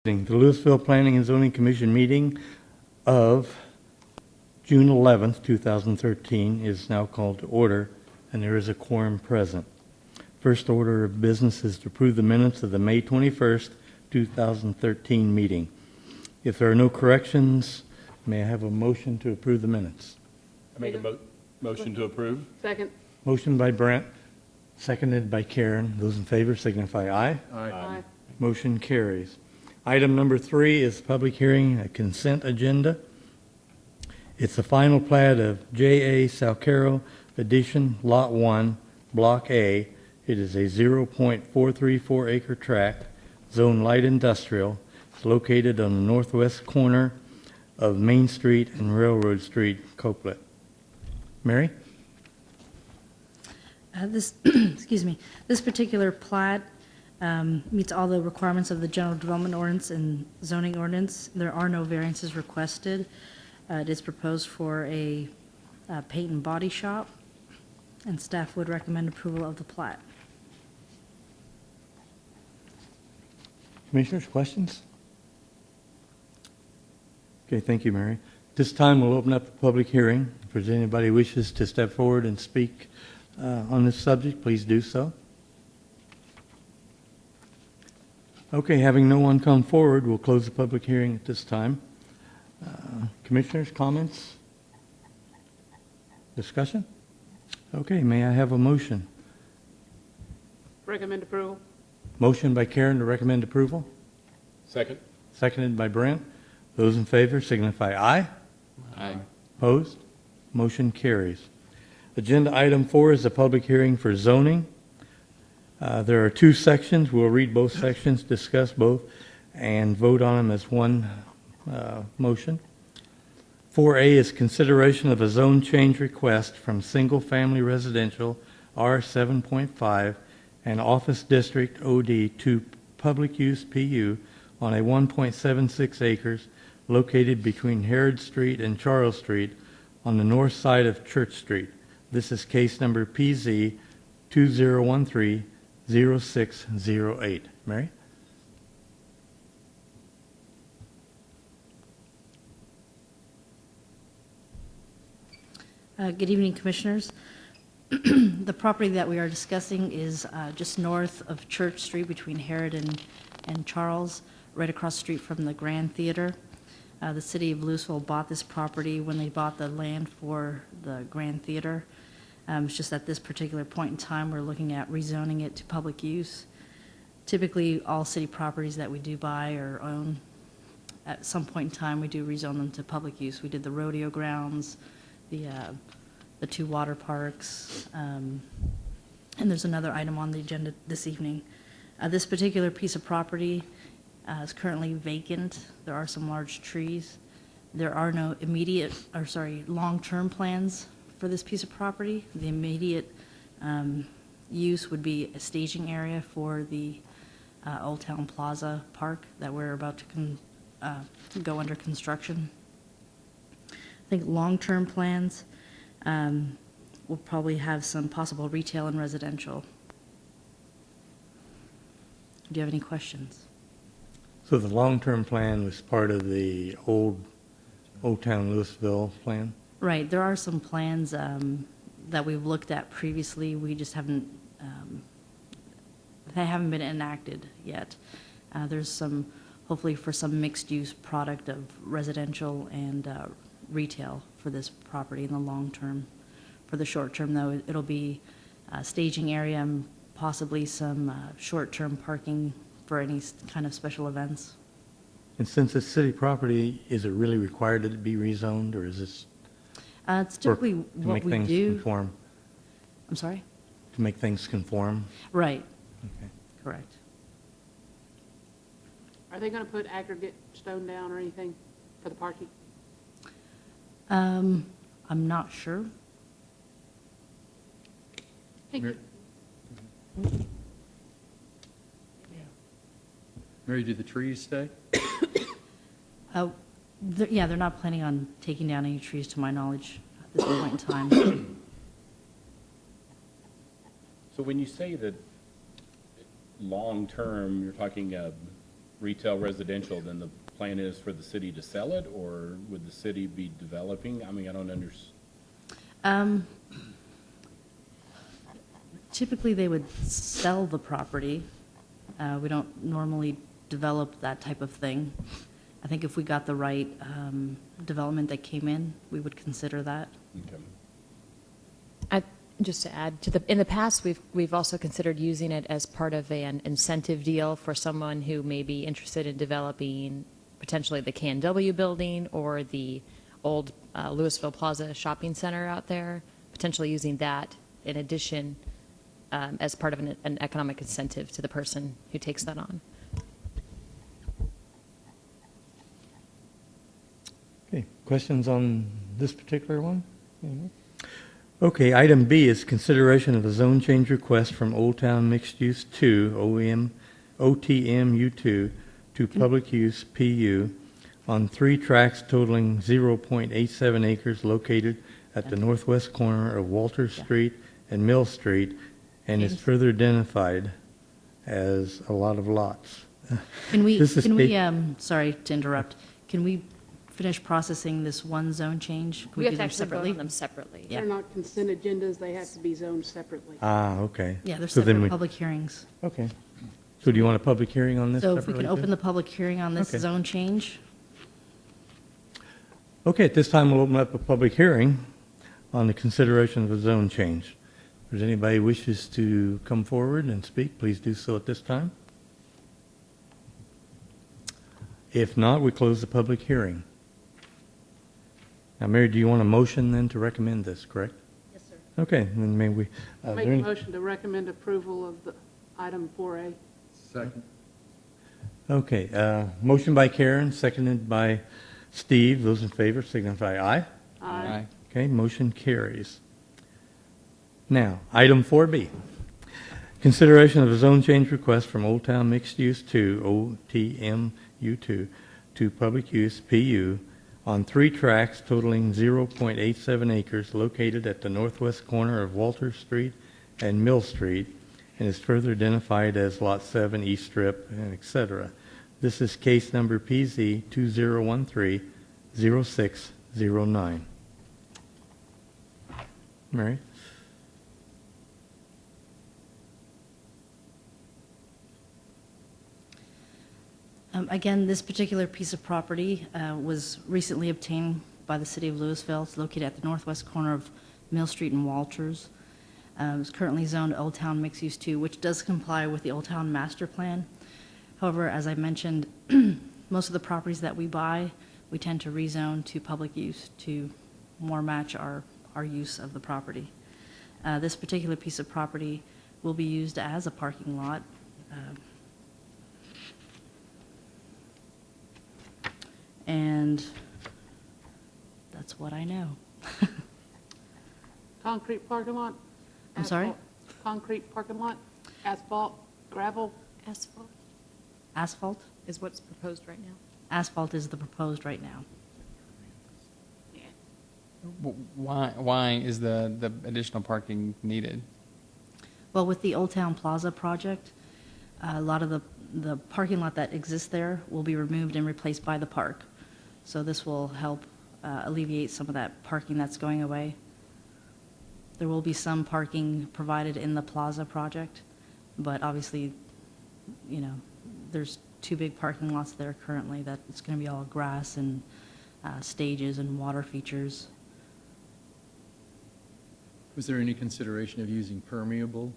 The Louisville Planning and Zoning Commission meeting of June 11th, 2013 is now called to order, and there is a quorum present. First order of business is to approve the minutes of the May 21st, 2013 meeting. If there are no corrections, may I have a motion to approve the minutes? I make a motion to approve. Second. Motion by Brent, seconded by Karen. Those in favor signify aye. Aye. Motion carries. Item number 3 is public hearing, a consent agenda. It's the final plat of J.A. Salcaro Edition, Lot 1, Block A. It is a 0.434 acre tract, zone light industrial. It's located on the northwest corner of Main Street and Railroad Street, Copeland. Mary? Excuse me. This particular plat meets all the requirements of the General Development Ordinance and Zoning Ordinance. There are no variances requested. It is proposed for a paint and body shop, and staff would recommend approval of the plat. Commissioners, questions? Okay, thank you, Mary. This time we'll open up the public hearing. If there's anybody who wishes to step forward and speak on this subject, please do so. Okay, having no one come forward, we'll close the public hearing at this time. Commissioners, comments? Discussion? Okay, may I have a motion? Recommend approval. Motion by Karen to recommend approval, Second. seconded by Brent. Those in favor signify aye. Aye. Opposed? Motion carries. Agenda item 4 is a public hearing for zoning. There are 2 sections. We'll read both sections, discuss both, and vote on them as one motion. 4A is consideration of a zone change request from single-family residential R7.5 and office district OD to public use PU on a 1.76 acres located between Herod Street and Charles Street on the north side of Church Street. This is case number PZ 2013-0608. Mary? Good evening, Commissioners. The property that we are discussing is just north of Church Street between Herod and Charles, right across the street from the Grand Theater. The city of Louisville bought this property when they bought the land for the Grand Theater. It's just at this particular point in time, we're looking at rezoning it to public use. Typically, all city properties that we do buy or own, at some point in time, we do rezone them to public use. We did the rodeo grounds, the 2 water parks, and there's another item on the agenda this evening. This particular piece of property is currently vacant. There are some large trees. There are no long-term plans for this piece of property. The immediate use would be a staging area for the Old Town Plaza Park that we're about to go under construction. I think long-term plans will probably have some possible retail and residential. Do you have any questions? So the long-term plan was part of the Old Town Louisville plan? Right. There are some plans that we've looked at previously. We just haven't, they haven't been enacted yet. There's some, hopefully for some mixed-use product of residential and retail for this property in the long term. For the short term, though, it'll be a staging area and possibly some short-term parking for any kind of special events. And since it's city property, is it really required that it be rezoned, or is this It's typically to what make we things do. conform? I'm sorry? To make things conform? Right. Okay. Correct. Are they going to put aggregate stone down or anything for the parking? I'm not sure. Thank you. Mary, do the trees stay? Yeah, they're not planning on taking down any trees, to my knowledge, at this point in time. So when you say that long-term, you're talking retail residential, then the plan is for the city to sell it, or would the city be developing? I mean, I don't understand. Typically, they would sell the property. We don't normally develop that type of thing. I think if we got the right development that came in, we would consider that. Okay. Just to add to in the past, we've also considered using it as part of an incentive deal for someone who may be interested in developing potentially the KNW building or the old Louisville Plaza shopping center out there, potentially using that in addition as part of an economic incentive to the person who takes that on. Okay, questions on this particular one? Okay, item B is consideration of a zone change request from Old Town Mixed Use 2, OTMU2, to public use PU on 3 tracts totaling 0.87 acres located at the northwest corner of Walter Street and Mill Street, and is further identified as a lot of lots. Can we, This is sorry to interrupt, can we finish processing this one zone change? Can We have do to them actually vote separately? on them separately. Yeah. They're not consent agendas, they have to be zoned separately. Okay. Yeah, they're So then separate we- public hearings. Okay. So do you want a public hearing on this So if we separately, can too? open the public hearing on this Okay. zone change? Okay, at this time, we'll open up a public hearing on the consideration of a zone change. If there's anybody who wishes to come forward and speak, please do so at this time. If not, we close the public hearing. Now, Mary, do you want a motion then to recommend this, correct? Yes, sir. Okay, then may we... Make a motion to recommend approval of the item 4A. Second. Okay, motion by Karen, seconded by Steve. Those in favor signify aye. Aye. Okay, motion carries. Now, item 4B. Consideration of a zone change request from Old Town Mixed Use 2, OTMU2, to public use PU on 3 tracts totaling 0.87 acres located at the northwest corner of Walter Street and Mill Street, and is further identified as Lot 7, East Strip, and et cetera. This is case number PZ 2013-0609. Mary? Again, this particular piece of property was recently obtained by the city of Louisville. It's located at the northwest corner of Mill Street and Walters. It's currently zoned Old Town Mixed Use 2, which does comply with the Old Town Master Plan. However, as I mentioned, most of the properties that we buy, we tend to rezone to public use to more match our use of the property. This particular piece of property will be used as a parking lot. And that's what I know. Concrete parking lot? I'm sorry? Asphalt. Concrete parking lot? Asphalt? Gravel? Asphalt Asphalt? is what's proposed right now. Asphalt is the proposed right now. Why is the additional parking needed? Well, with the Old Town Plaza project, a lot of the parking lot that exists there will be removed and replaced by the park. So this will help alleviate some of that parking that's going away. There will be some parking provided in the plaza project, but obviously, you know, there's 2 big parking lots there currently that it's going to be all grass and stages and water features. Was there any consideration of using permeable?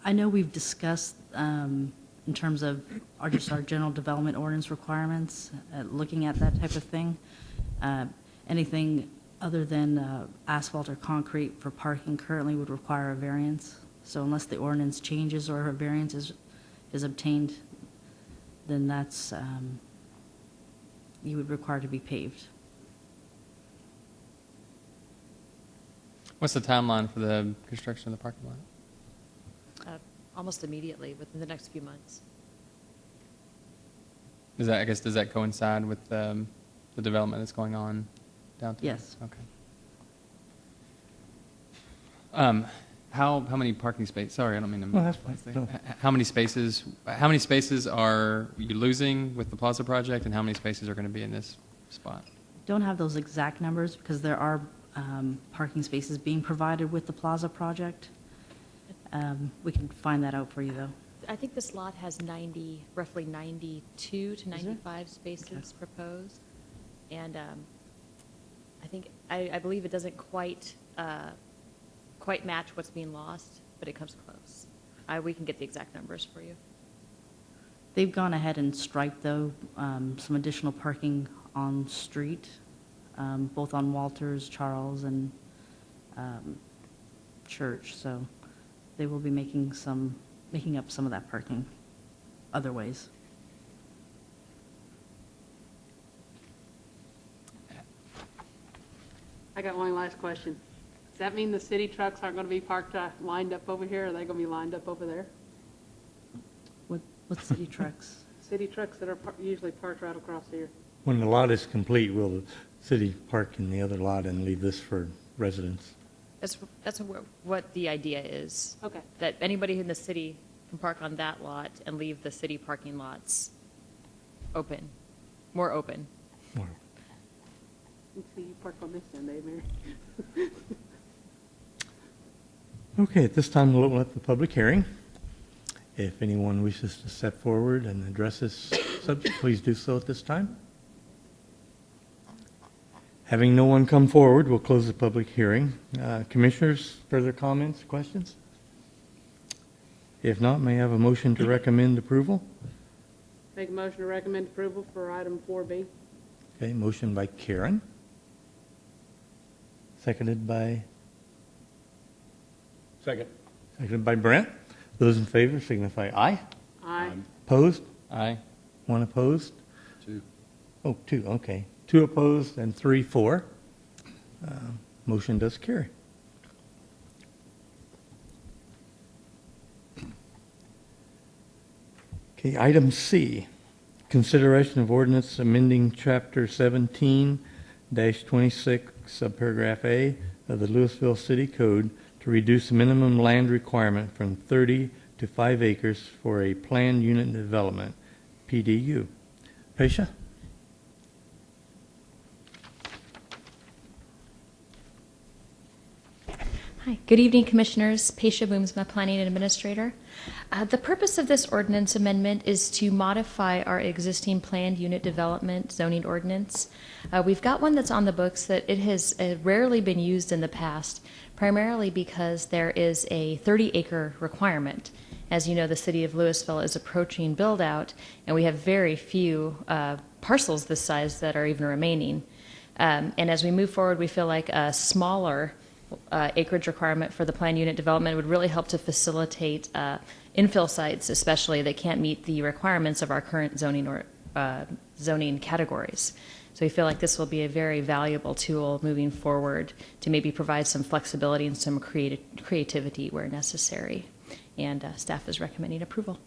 I know we've discussed in terms of our general development ordinance requirements, looking at that type of thing. Anything other than asphalt or concrete for parking currently would require a variance. So unless the ordinance changes or a variance is obtained, then that's, you would require to be paved. What's the timeline for the construction of the parking lot? Almost immediately, within the next few months. Does that coincide with the development that's going on downtown? Yes. Okay. How many parking spaces, sorry, I don't mean to. No, that's fine. No. How many spaces are you losing with the Plaza project, and how many spaces are going to be in this spot? Don't have those exact numbers because there are parking spaces being provided with the Plaza project. We can find that out for you, though. I think this lot has roughly 92 to there? 95 spaces proposed. And I believe it doesn't quite match what's being lost, but it comes close. We can get the exact numbers for you. They've gone ahead and striped, though, some additional parking on street, both on Walters, Charles, and Church. So they will be making up some of that parking other ways. I got one last question. Does that mean the city trucks aren't going to be parked, lined up over here? Are they going to be lined up over there? What city trucks? City trucks that are usually parked right across here. When the lot is complete, will the city park in the other lot and leave this for residents? That's what the idea is. Okay. That anybody in the city can park on that lot and leave the city parking lots open, more open. Or- Let's see, you park on this end, eh, Mary? Okay, at this time, we'll open up the public hearing. If anyone wishes to step forward and address this subject, please do so at this time. Having no one come forward, we'll close the public hearing. Commissioners, further comments, questions? If not, may I have a motion to recommend approval? Make a motion to recommend approval for item 4B. Okay, motion by Karen. Seconded by Second. Brent. Those in favor signify aye. Aye. Opposed? Aye. One opposed? 2. Oh, two, okay. 2 opposed and 3 for. Motion does carry. Okay, item C, consideration of ordinance amending Chapter 17-26, subparagraph A of the Louisville City Code to reduce the minimum land requirement from 30 to 5 acres for a planned unit development, PDU. Pesha? Hi, good evening, Commissioners. Paisha Boomsma, Planning Administrator. The purpose of this ordinance amendment is to modify our existing planned unit development zoning ordinance. We've got one that's on the books that it has rarely been used in the past, primarily because there is a 30-acre requirement. As you know, the city of Louisville is approaching build-out, and we have very few parcels this size that are even remaining. And as we move forward, we feel like a smaller acreage requirement for the planned unit development would really help to facilitate infill sites, especially that can't meet the requirements of our current zoning or zoning categories. So we feel like this will be a very valuable tool moving forward to maybe provide some flexibility and some creativity where necessary. And staff is recommending approval.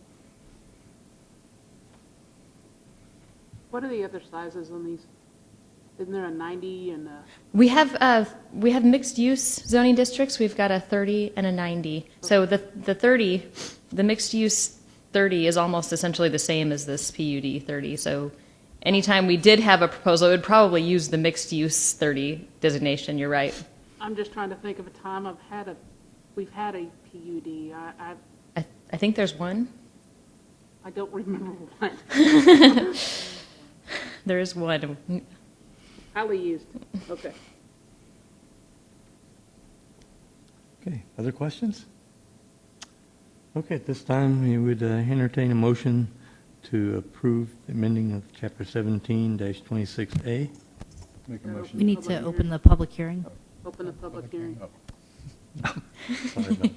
What are the other sizes on these? Isn't there a 90 and a... We have mixed use zoning districts. We've got a 30 and a 90. So the 30, the mixed use 30 is almost essentially the same as this PUD 30. So anytime we did have a proposal, it would probably use the mixed use 30 designation. You're right. I'm just trying to think of a time we've had a PUD. I think there's one. I don't remember one. There is one. Highly used. Okay. Okay, other questions? Okay, at this time, we would entertain a motion to approve the amending of Chapter 17-26A. Make a motion. We need to open the public hearing. Open the public hearing. Sorry about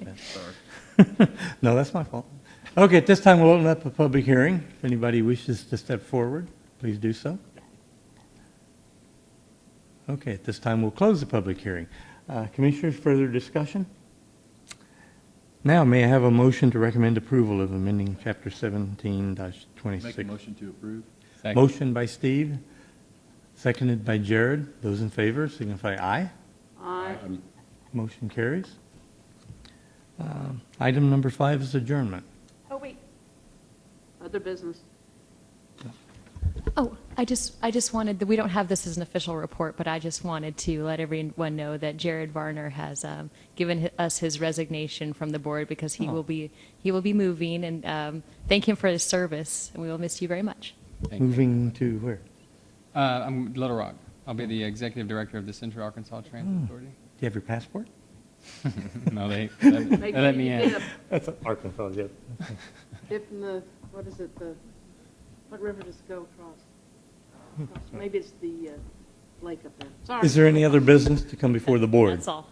that. No, that's my fault. Okay, at this time, we'll open up a public hearing. If anybody wishes to step forward, please do so. Okay, at this time, we'll close the public hearing. Commissioners, further discussion? Now, may I have a motion to recommend approval of amending Chapter 17-26? Make a motion to approve. Second. Motion by Steve, seconded by Jared. Those in favor signify aye. Aye. Motion carries. Item number 5 is adjournment. Oh, wait. Other business. Oh, I just wanted, we don't have this as an official report, but I just wanted to let everyone know that Jared Varner has given us his resignation from the board because he will be moving, and thank him for his service, and we will miss you very much. Thank you. Moving to where? I'm Little Rock. I'll be the executive director of the Central Arkansas Transit Authority. Do you have your passport? No, they Make let sure me you in. dip. That's Arkansas, yes. Dip in the, what is it, what river does it go across? Maybe it's the lake up there. Sorry. Is there any other business to come before the board? That's all.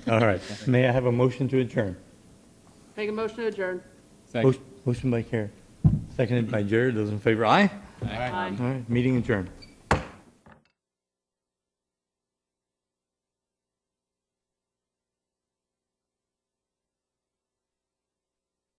All right. May I have a motion to adjourn? Make a motion to adjourn. Second. Motion by Karen, seconded by Jared. Those in favor, aye? Aye. All right, meeting adjourned.